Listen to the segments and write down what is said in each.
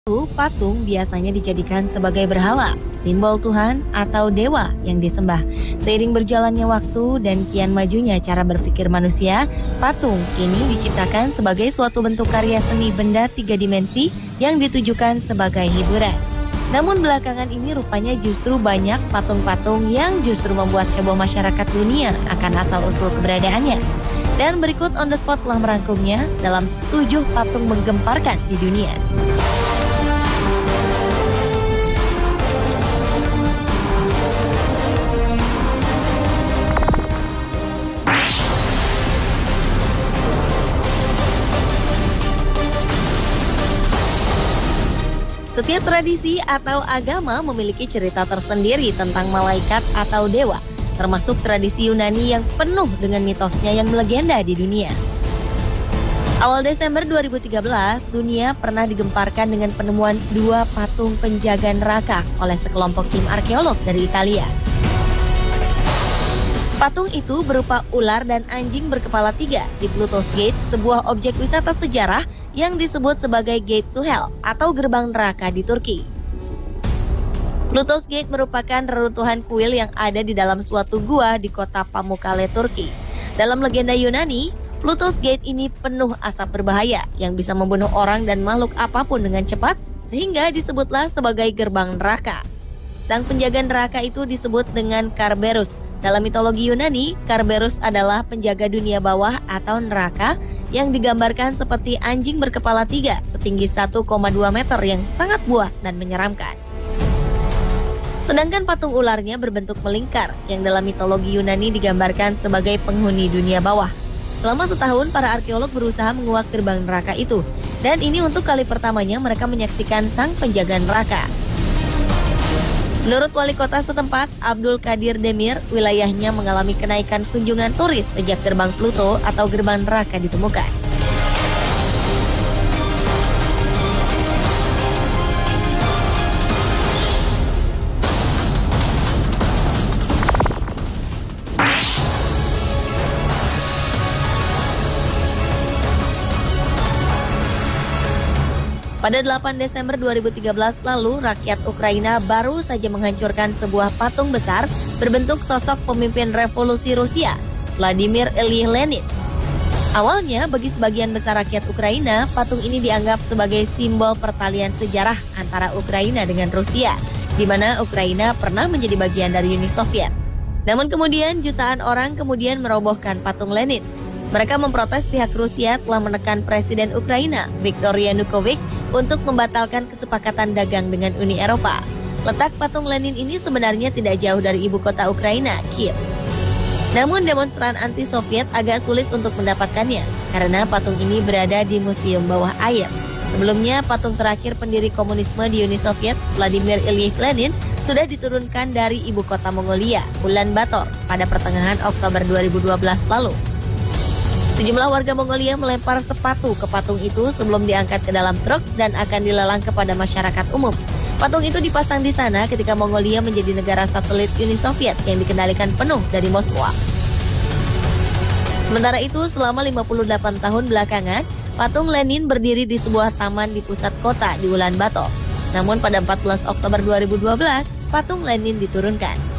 Patung biasanya dijadikan sebagai berhala, simbol Tuhan atau dewa yang disembah. Seiring berjalannya waktu dan kian majunya cara berpikir manusia, patung kini diciptakan sebagai suatu bentuk karya seni benda tiga dimensi yang ditujukan sebagai hiburan. Namun belakangan ini rupanya justru banyak patung-patung yang justru membuat heboh masyarakat dunia akan asal-usul keberadaannya. Dan berikut On The Spot telah merangkumnya dalam 7 patung menggemparkan di dunia. Setiap tradisi atau agama memiliki cerita tersendiri tentang malaikat atau dewa, termasuk tradisi Yunani yang penuh dengan mitosnya yang melegenda di dunia. Awal Desember 2013, dunia pernah digemparkan dengan penemuan 2 patung penjaga neraka oleh sekelompok tim arkeolog dari Italia. Patung itu berupa ular dan anjing berkepala 3 di Pluto's Gate, sebuah objek wisata sejarah yang disebut sebagai Gate to Hell atau gerbang neraka di Turki. Pluto's Gate merupakan reruntuhan kuil yang ada di dalam suatu gua di kota Pamukkale, Turki. Dalam legenda Yunani, Pluto's Gate ini penuh asap berbahaya yang bisa membunuh orang dan makhluk apapun dengan cepat, sehingga disebutlah sebagai gerbang neraka. Sang penjaga neraka itu disebut dengan Kerberos. Dalam mitologi Yunani, Kerberos adalah penjaga dunia bawah atau neraka yang digambarkan seperti anjing berkepala 3 setinggi 1,2 meter yang sangat buas dan menyeramkan. Sedangkan patung ularnya berbentuk melingkar yang dalam mitologi Yunani digambarkan sebagai penghuni dunia bawah. Selama setahun, para arkeolog berusaha menguak gerbang neraka itu. Dan ini untuk kali pertamanya mereka menyaksikan sang penjaga neraka. Menurut wali kota setempat, Abdul Qadir Demir, wilayahnya mengalami kenaikan kunjungan turis sejak gerbang Pluto atau gerbang neraka ditemukan. Pada 8 Desember 2013 lalu, rakyat Ukraina baru saja menghancurkan sebuah patung besar berbentuk sosok pemimpin revolusi Rusia, Vladimir Ilyich Lenin. Awalnya, bagi sebagian besar rakyat Ukraina, patung ini dianggap sebagai simbol pertalian sejarah antara Ukraina dengan Rusia, di mana Ukraina pernah menjadi bagian dari Uni Soviet. Namun kemudian, jutaan orang kemudian merobohkan patung Lenin. Mereka memprotes pihak Rusia telah menekan Presiden Ukraina, Viktor Yanukovych, untuk membatalkan kesepakatan dagang dengan Uni Eropa. Letak patung Lenin ini sebenarnya tidak jauh dari ibu kota Ukraina, Kiev. Namun demonstran anti-Soviet agak sulit untuk mendapatkannya, karena patung ini berada di museum bawah air. Sebelumnya, patung terakhir pendiri komunisme di Uni Soviet, Vladimir Ilyich Lenin, sudah diturunkan dari ibu kota Mongolia, Ulan Bator, pada pertengahan Oktober 2012 lalu. Sejumlah warga Mongolia melempar sepatu ke patung itu sebelum diangkat ke dalam truk dan akan dilelang kepada masyarakat umum. Patung itu dipasang di sana ketika Mongolia menjadi negara satelit Uni Soviet yang dikendalikan penuh dari Moskwa. Sementara itu, selama 58 tahun belakangan, patung Lenin berdiri di sebuah taman di pusat kota di Ulan Bator. Namun pada 14 Oktober 2012, patung Lenin diturunkan.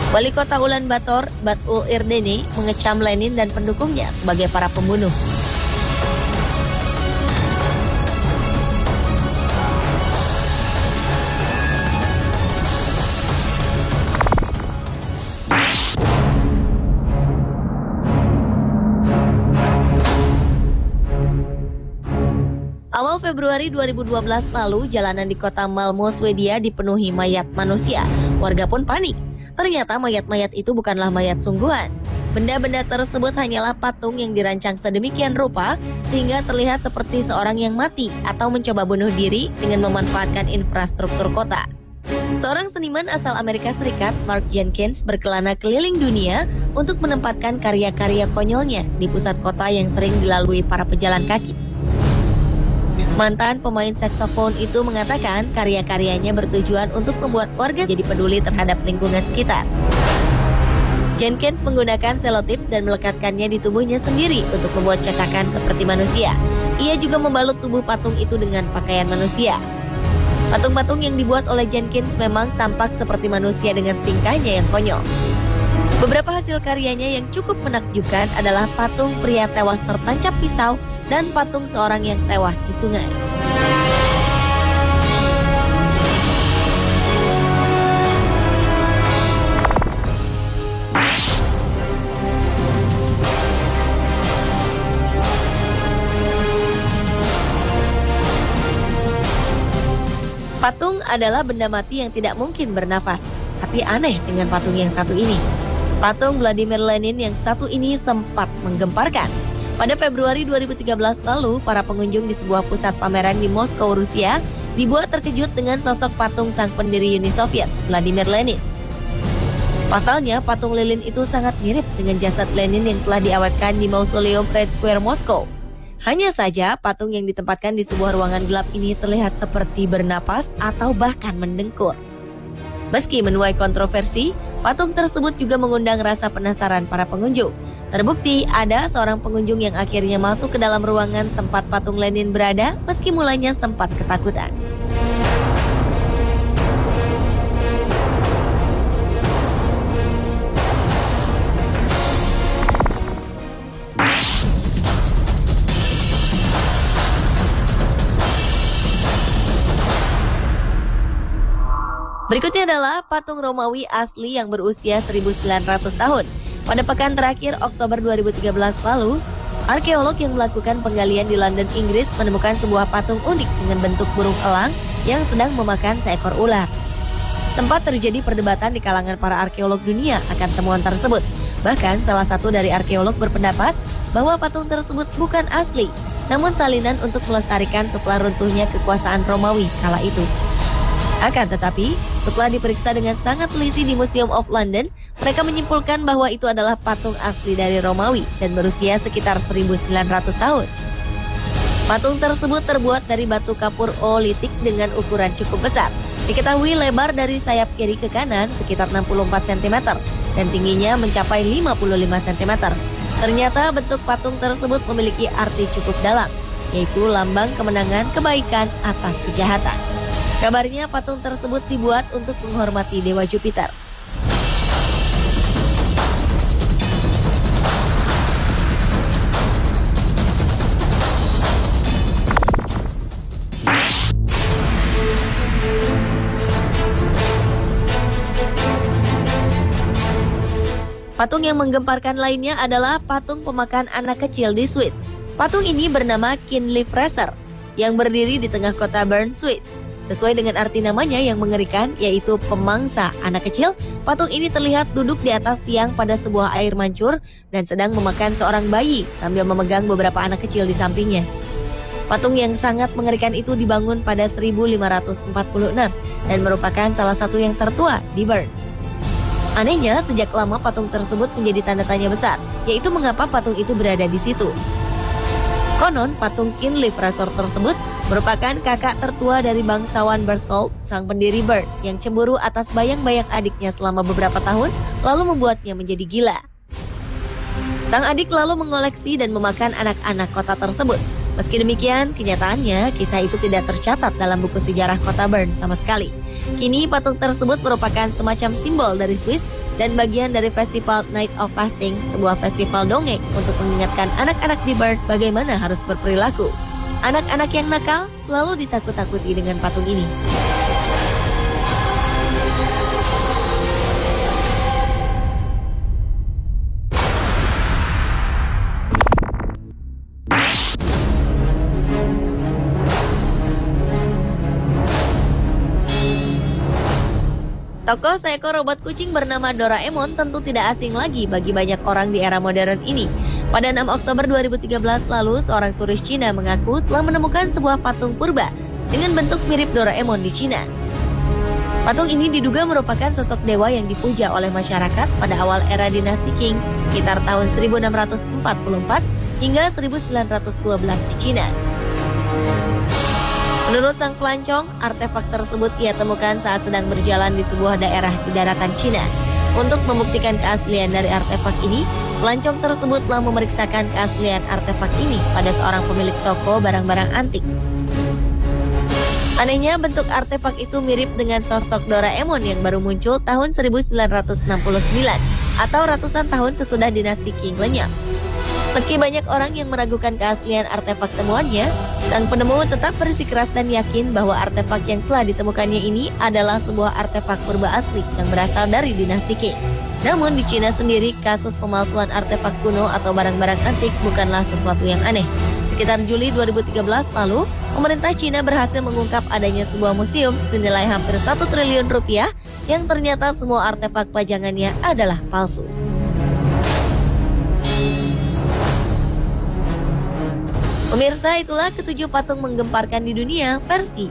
Wali kota Ulan Bator, Batul Irdeni, mengecam Lenin dan pendukungnya sebagai para pembunuh. Awal Februari 2012 lalu, jalanan di kota Malmo, Swedia dipenuhi mayat manusia. Warga pun panik. Ternyata mayat-mayat itu bukanlah mayat sungguhan. Benda-benda tersebut hanyalah patung yang dirancang sedemikian rupa sehingga terlihat seperti seorang yang mati atau mencoba bunuh diri dengan memanfaatkan infrastruktur kota. Seorang seniman asal Amerika Serikat, Mark Jenkins, berkelana keliling dunia untuk menempatkan karya-karya konyolnya di pusat kota yang sering dilalui para pejalan kaki. Mantan pemain saksofon itu mengatakan karya-karyanya bertujuan untuk membuat warga jadi peduli terhadap lingkungan sekitar. Jenkins menggunakan selotip dan melekatkannya di tubuhnya sendiri untuk membuat cetakan seperti manusia. Ia juga membalut tubuh patung itu dengan pakaian manusia. Patung-patung yang dibuat oleh Jenkins memang tampak seperti manusia dengan tingkahnya yang konyol. Beberapa hasil karyanya yang cukup menakjubkan adalah patung pria tewas tertancap pisau dan patung seorang yang tewas di sungai. Patung adalah benda mati yang tidak mungkin bernafas, tapi aneh dengan patung yang satu ini. Patung Vladimir Lenin yang satu ini sempat menggemparkan. Pada Februari 2013 lalu, para pengunjung di sebuah pusat pameran di Moskow, Rusia, dibuat terkejut dengan sosok patung sang pendiri Uni Soviet, Vladimir Lenin. Pasalnya, patung lilin itu sangat mirip dengan jasad Lenin yang telah diawetkan di Mausoleum Red Square, Moskow. Hanya saja, patung yang ditempatkan di sebuah ruangan gelap ini terlihat seperti bernapas atau bahkan mendengkur. Meski menuai kontroversi, patung tersebut juga mengundang rasa penasaran para pengunjung. Terbukti ada seorang pengunjung yang akhirnya masuk ke dalam ruangan tempat patung Lenin berada meski mulanya sempat ketakutan. Berikutnya adalah patung Romawi asli yang berusia 1900 tahun. Pada pekan terakhir Oktober 2013 lalu, arkeolog yang melakukan penggalian di London, Inggris menemukan sebuah patung unik dengan bentuk burung elang yang sedang memakan seekor ular. Sempat terjadi perdebatan di kalangan para arkeolog dunia akan temuan tersebut. Bahkan salah satu dari arkeolog berpendapat bahwa patung tersebut bukan asli, namun salinan untuk melestarikan setelah runtuhnya kekuasaan Romawi kala itu. Akan tetapi, setelah diperiksa dengan sangat teliti di Museum of London, mereka menyimpulkan bahwa itu adalah patung asli dari Romawi dan berusia sekitar 1900 tahun. Patung tersebut terbuat dari batu kapur oolitik dengan ukuran cukup besar. Diketahui lebar dari sayap kiri ke kanan sekitar 64 cm dan tingginya mencapai 55 cm. Ternyata bentuk patung tersebut memiliki arti cukup dalam, yaitu lambang kemenangan kebaikan atas kejahatan. Kabarnya patung tersebut dibuat untuk menghormati Dewa Jupiter. Patung yang menggemparkan lainnya adalah patung pemakan anak kecil di Swiss. Patung ini bernama Kindly Fraser yang berdiri di tengah kota Bern, Swiss. Sesuai dengan arti namanya yang mengerikan, yaitu pemangsa anak kecil, patung ini terlihat duduk di atas tiang pada sebuah air mancur dan sedang memakan seorang bayi sambil memegang beberapa anak kecil di sampingnya. Patung yang sangat mengerikan itu dibangun pada 1546 dan merupakan salah satu yang tertua di Bern. Anehnya, sejak lama patung tersebut menjadi tanda tanya besar, yaitu mengapa patung itu berada di situ. Konon, patung Kindly Fraser tersebut merupakan kakak tertua dari bangsawan Berthold, sang pendiri Bern, yang cemburu atas bayang-bayang adiknya selama beberapa tahun, lalu membuatnya menjadi gila. Sang adik lalu mengoleksi dan memakan anak-anak kota tersebut. Meski demikian, kenyataannya kisah itu tidak tercatat dalam buku sejarah kota Bern sama sekali. Kini patung tersebut merupakan semacam simbol dari Swiss dan bagian dari festival Night of Fasting, sebuah festival dongeng untuk mengingatkan anak-anak di Bern bagaimana harus berperilaku. Anak-anak yang nakal selalu ditakut-takuti dengan patung ini. Tokoh seekor robot kucing bernama Doraemon tentu tidak asing lagi bagi banyak orang di era modern ini. Pada 6 Oktober 2013 lalu, seorang turis Cina mengaku telah menemukan sebuah patung purba dengan bentuk mirip Doraemon di Cina. Patung ini diduga merupakan sosok dewa yang dipuja oleh masyarakat pada awal era dinasti Qing sekitar tahun 1644 hingga 1912 di Cina. Menurut sang pelancong, artefak tersebut ia temukan saat sedang berjalan di sebuah daerah di daratan Cina. Untuk membuktikan keaslian dari artefak ini, pelancong tersebut telah memeriksakan keaslian artefak ini pada seorang pemilik toko barang-barang antik. Anehnya, bentuk artefak itu mirip dengan sosok Doraemon yang baru muncul tahun 1969 atau ratusan tahun sesudah dinasti Qing lenyap. Meski banyak orang yang meragukan keaslian artefak temuannya, sang penemu tetap bersikeras dan yakin bahwa artefak yang telah ditemukannya ini adalah sebuah artefak purba asli yang berasal dari dinasti Qing. Namun di Cina sendiri, kasus pemalsuan artefak kuno atau barang-barang antik bukanlah sesuatu yang aneh. Sekitar Juli 2013 lalu, pemerintah Cina berhasil mengungkap adanya sebuah museum senilai hampir 1 triliun rupiah yang ternyata semua artefak pajangannya adalah palsu. Pemirsa, itulah ketujuh patung menggemparkan di dunia versi